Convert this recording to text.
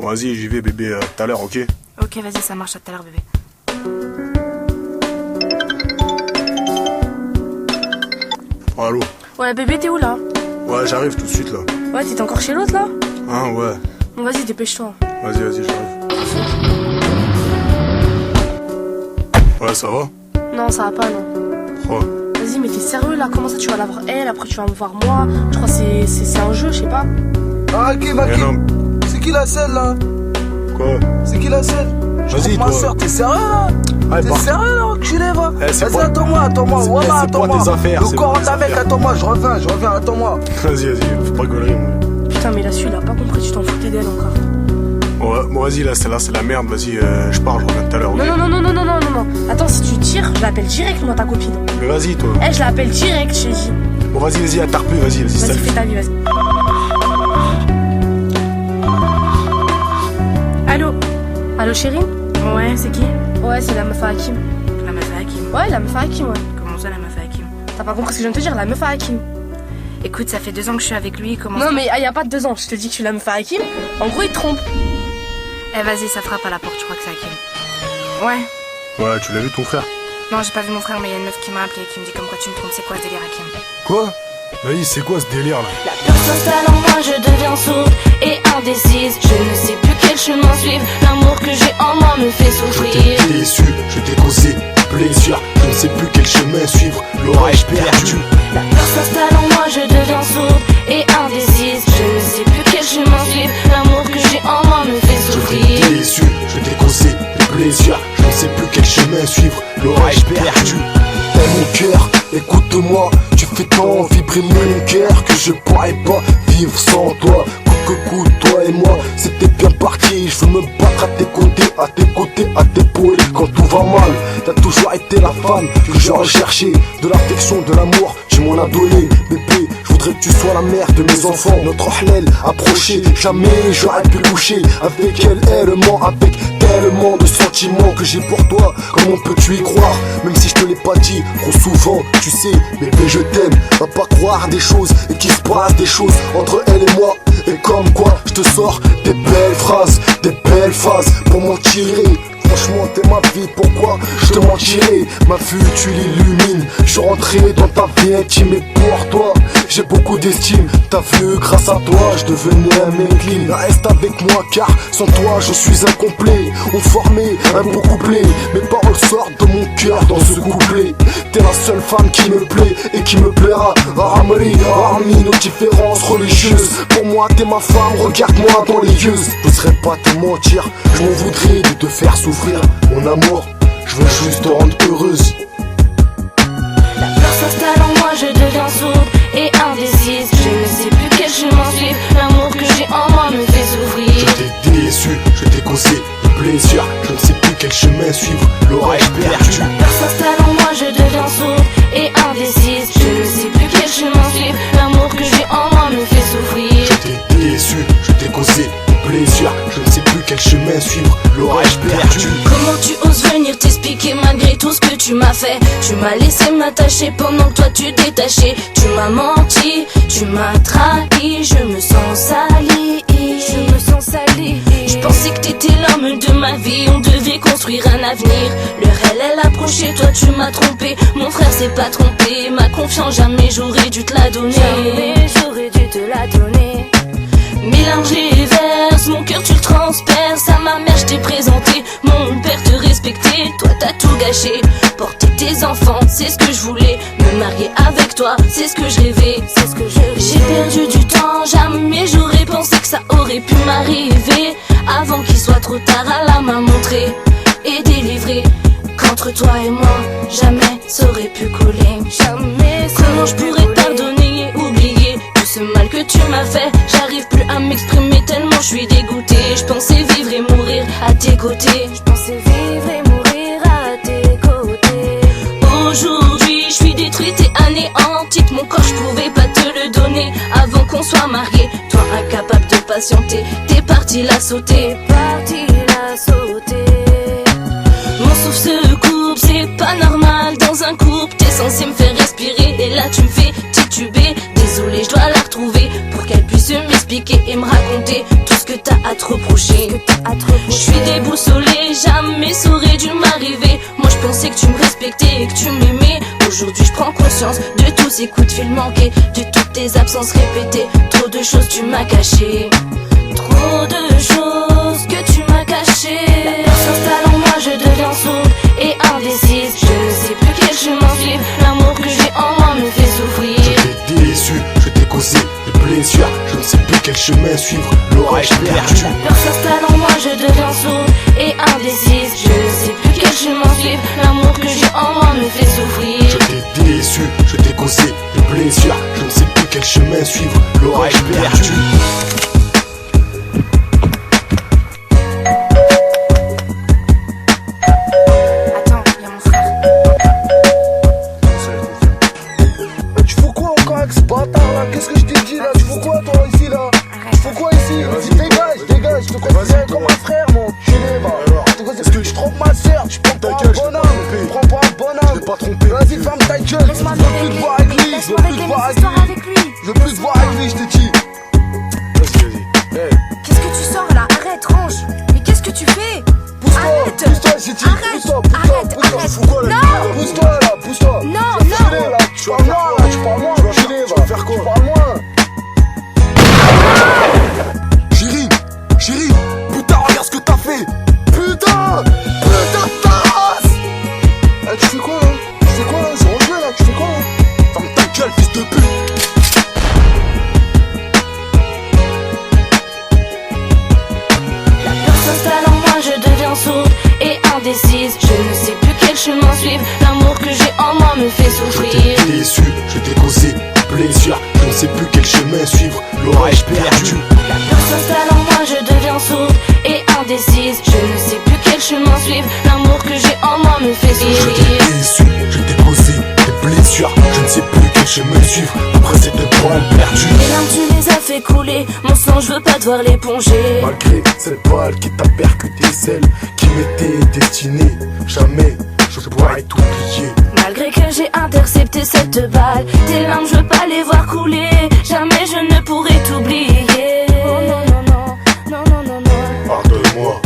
Bon, vas-y, j'y vais, bébé, à tout à l'heure, ok? Ok, vas-y, ça marche, à tout à l'heure, bébé. Oh, allô? Ouais, bébé, t'es où là? Ouais, j'arrive tout de suite, là. Ouais, t'es encore chez l'autre là? Hein, ouais. Bon, vas-y, dépêche-toi. Vas-y, j'arrive. Ouais, ça va? Non, ça va pas, non. Oh. Vas-y, mais t'es sérieux là? Comment ça tu vas la voir elle, après tu vas me voir moi? Je crois que c'est un jeu, je sais pas. Ah, ok, c'est qui la selle là? Quoi? C'est qui la selle? Vas-y, toi. Ma soeur, t'es sérieux là? Ouais, T'es sérieux là, enculé, va? c'est Vas-y, pas- attends-moi, c'est attends-moi. pas tes affaires, Le c'est corps pas tes d'un mec, affaires. attends-moi, je reviens, attends-moi. Vas-y, faut pas connerie, moi. Putain, mais là, celui-là a pas compris, tu t'en foutais d'elle encore. Ouais, bon, vas-y, là, c'est la merde, vas-y, je pars, je reviens tout à l'heure, ok? Non. Attends, si tu tires, je l'appelle direct, moi, ta copine. Mais vas-y, toi. Eh, je l'appelle direct, je t'ai dit. Bon, vas-y, attarde plus, vas-y, Vas-y, salut. fais ta vie, vas-y. Allô, chérie? Ouais, c'est qui? Ouais, c'est la meuf à Hakim. La meuf à Hakim. Ouais, la meuf à Hakim, ouais. Comment ça, la meuf à Hakim? T'as pas compris ce que je viens de te dire, la meuf à Hakim. Écoute, ça fait 2 ans que je suis avec lui, comment Non, mais y a pas de 2 ans, je te dis que je suis la meuf à Hakim. En gros, il te trompe. Eh, vas-y, ça frappe à la porte, je crois que c'est Hakim. Ouais. Ouais, tu l'as vu, ton frère? Non, j'ai pas vu mon frère, mais il y a une meuf qui m'a appelé, qui me dit comme quoi tu me trompes, c'est quoi ce délire, Hakim? Quoi? Vas-y, c'est quoi ce délire, là? La peur s'installe en moi, je deviens sourde et indécise. Je ne sais plus quel chemin suivre. L'amour que j'ai en moi me fait souffrir. Je t'ai déçu, je t'ai causé plaisir. Je ne sais plus quel chemin suivre, l'aurais-je perdu? La peur s'installe en moi, je deviens sourde et indécise. Je ne sais plus quel chemin suivre. L'amour que j'ai en moi me fait Je souffrir. t'ai déçu, je t'ai causé plaisir. Je ne sais plus quel chemin suivre, l'aurais-je perdu? Dans mon cœur, écoute-moi, tu fais tant vibrer mon cœur que je pourrais pas vivre sans toi. Coucou, toi et moi, c'était bien parti. Je veux me battre à tes côtés, à t'épauler quand tout va mal. T'as toujours été la femme que j'ai recherchée, de l'affection, de l'amour, tu m'en as donné. Bébé, je voudrais que tu sois la mère de mes enfants. Notre halal approché, jamais j'aurais pu coucher avec elle, avec tellement de sentiments que j'ai pour toi. Comment peux-tu y croire, même si je te l'ai pas dit trop souvent? Tu sais, bébé, je t'aime. Va pas croire des choses et qu'il se passe des choses entre elle et moi. Et comme quoi, je te sors des belles phrases, des belles phases pour m'en tirer. Franchement, t'es ma vie, pourquoi je te mentirais? Ma vue, tu l'illumines. Je suis rentré dans ta vie intime et pour toi, j'ai beaucoup d'estime. T'as vu, grâce à toi, je devenais un mec clean. Reste avec moi car sans toi, je suis incomplet. On formait un beau couplet. Mes paroles sortent de mon cœur dans ce couplet. T'es la seule femme qui me plaît et qui me plaira. Ramari, hormis nos différences religieuses. Pour moi, t'es ma femme, regarde-moi dans les yeux. Je serais pas te mentir, je m'en voudrais de te faire souffrir. Mon amour, je veux juste te rendre heureuse. La peur s'installe en moi, je deviens sourde et indécise. Je ne sais plus quel chemin suivre. L'amour que j'ai en moi me fait souffrir. Je t'ai déçu, je t'ai causé plaisir. Je ne sais plus quel chemin suivre, l'aurais-je perdu? La peur s'installe en moi, je deviens sourde et indécise. Je ne sais plus quel chemin suivre. L'amour que j'ai en moi me fait souffrir. Je t'ai déçu, je t'ai causé plaisir. Je ne sais plus quel chemin suivre, l'aurais-je perdu? Comment tu oses venir t'expliquer malgré tout ce que tu m'as fait? Tu m'as laissé m'attacher pendant que toi tu détachais. Tu m'as menti, tu m'as trahi. Je me sens salie. Je pensais que t'étais l'homme de ma vie. On devait construire un avenir. L'heure elle approchait, toi tu m'as trompé. Mon frère s'est pas trompé. Ma confiance jamais j'aurais dû te la donner. Jamais j'aurais dû te la donner. Mélange les verses, mon cœur tu le transperces. À ma mère je t'ai présenté, mon père te respectait. Toi t'as tout gâché, porter tes enfants, c'est ce que je voulais. Me marier avec toi, c'est ce que je rêvais. J'ai perdu du temps, jamais j'aurais pensé que ça aurait pu m'arriver. Avant qu'il soit trop tard, Allah m'a montré et délivré qu'entre toi et moi, jamais ça aurait pu coller. Comment je pourrais pardonner et oublier tout ce mal que tu m'as fait? J'arrive plus à m'exprimer tellement je suis dégoûtée. Je pensais vivre et mourir à tes côtés. Aujourd'hui je suis détruite et anéantite. Mon corps je pouvais pas te le donner avant qu'on soit mariés. Toi incapable de patienter, t'es parti la sauter. Mon souffle se coupe, c'est pas normal dans un couple. T'es censé me faire respirer et là tu me fais tituber. Désolé, je dois la retrouver pour qu'elle puisse m'expliquer et me raconter tout ce que t'as à te reprocher. Je suis déboussolée, jamais ça aurait dû m'arriver. Moi je pensais que tu me respectais et que tu m'aimais. Aujourd'hui je prends conscience de tous ces coups de fil manqués, de toutes tes absences répétées. Trop de choses tu m'as caché, trop de choses que tu m'as cachées. La peur s'installe en moi, je deviens sourde et indécise. Je ne sais plus quel chemin suivre, l'amour que j'ai en moi me fait souffrir. Je t'ai déçu, je t'ai causé des blessures. Je ne sais plus quel chemin suivre, l'orage perdu. La peur s'installe en moi, je deviens sourde et indécise. Je ne sais plus quel chemin suivre, l'amour que j'ai en moi me fait souffrir. Je t'ai déçu, je t'ai causé des blessures. Je ne sais plus quel chemin suivre, l'orage perdu. Attends, y'a mon frère. Tu fous quoi encore avec ce bâtard là? Qu'est-ce que je t'ai dit là? Tu fous quoi toi ici là? Tu fous quoi ici? Vas-y dégage, je te considère comme un frère mon culé va. Est-ce que tu trompes ma soeur? Tu prends pas un bonhomme, tu prends pas un bonhomme. Je vais pas tromper. Vas-y ferme ta gueule, je Laisse-moi veux plus te voir avec lui, je veux Laisse-moi plus régler te voir mes avec histoires lui. avec lui. Je veux plus te voir avec lui, je t'ai dit. Vas-y. Hey. Qu'est-ce que tu sors là? Arrête, range. Mais qu'est-ce que tu fais? Arrête. Pousse-toi, j'ai dit, pousse-toi, Arrête. pousse-toi. Non. Pousse-toi là, pousse-toi. Non, Tu vas non. filer, là, tu parles moins là, tu parles moins, enculé, tu vas faire quoi? Tu parles moins. Chérie, putain, regarde ce que t'as fait. Putain de ta race. Eh, tu fais quoi là? C'est rejoué là, tu fais quoi là? Ferme ta gueule, fils de pute. La peur s'installe en moi, je deviens sourde et indécise. Je ne sais plus quel chemin suivre, l'amour que j'ai en moi me fait Je souffrir. t'ai déçu, je t'ai causé des blessures. Je ne sais plus quel chemin suivre, l'orage perdu. La peur s'installe en moi, je deviens sourde et indécise. Je ne sais plus quel chemin suivre, l'amour que j'ai en moi me fait Je souffrir. t'ai déçu, je t'ai causé des blessures. Je ne sais plus quel chemin suivre après cette balle perdue. Les larmes tu les as fait couler, mon sang je veux pas devoir l'éponger. Malgré cette balle qui t'a percuté, celle qui m'était destinée, jamais je pourrais t'oublier. Malgré que j'ai intercepté cette balle, tes larmes je veux pas les voir couler. Jamais je ne pourrai t'oublier. Oh non non non, non non non non. Pardonne-moi.